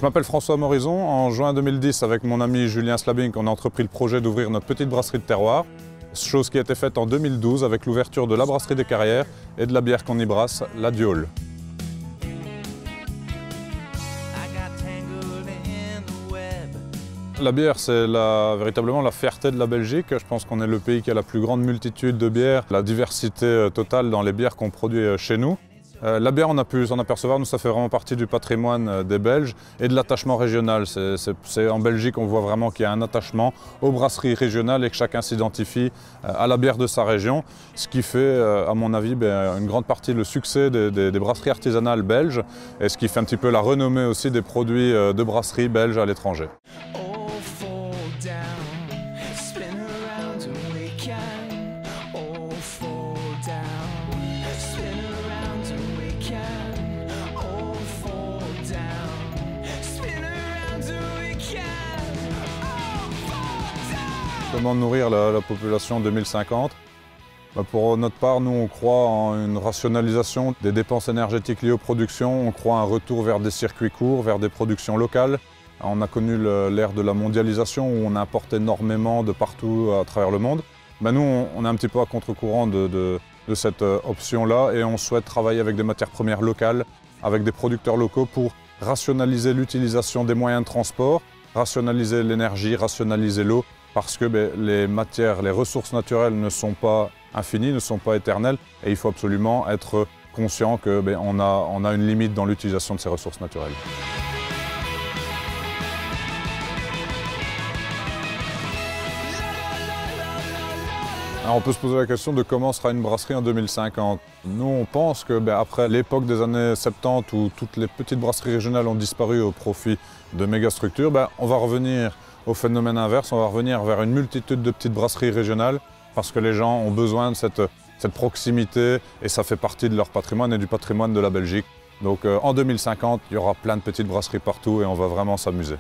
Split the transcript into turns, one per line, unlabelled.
Je m'appelle François Morison. En juin 2010, avec mon ami Julien Slabink, on a entrepris le projet d'ouvrir notre petite brasserie de terroir. Chose qui a été faite en 2012 avec l'ouverture de la brasserie des Carrières et de la bière qu'on y brasse, la Diaule. La bière, c'est véritablement la fierté de la Belgique. Je pense qu'on est le pays qui a la plus grande multitude de bières, la diversité totale dans les bières qu'on produit chez nous. La bière, on a pu s'en apercevoir, nous ça fait vraiment partie du patrimoine des Belges et de l'attachement régional. En Belgique, on voit vraiment qu'il y a un attachement aux brasseries régionales et que chacun s'identifie à la bière de sa région. Ce qui fait, à mon avis, une grande partie le succès des brasseries artisanales belges et ce qui fait un petit peu la renommée aussi des produits de brasseries belges à l'étranger. Comment nourrir la population en 2050 ? Pour notre part, nous on croit en une rationalisation des dépenses énergétiques liées aux productions, on croit à un retour vers des circuits courts, vers des productions locales. On a connu l'ère de la mondialisation où on importe énormément de partout à travers le monde. Nous, on est un petit peu à contre-courant de cette option-là et on souhaite travailler avec des matières premières locales, avec des producteurs locaux pour rationaliser l'utilisation des moyens de transport, rationaliser l'énergie, rationaliser l'eau, parce que les ressources naturelles ne sont pas infinies, ne sont pas éternelles et il faut absolument être conscient qu'on a une limite dans l'utilisation de ces ressources naturelles. Alors on peut se poser la question de comment sera une brasserie en 2050. Nous on pense qu'après l'époque des années 70 où toutes les petites brasseries régionales ont disparu au profit de mégastructures, on va revenir au phénomène inverse, on va revenir vers une multitude de petites brasseries régionales parce que les gens ont besoin de cette proximité et ça fait partie de leur patrimoine et du patrimoine de la Belgique. Donc en 2050, il y aura plein de petites brasseries partout et on va vraiment s'amuser.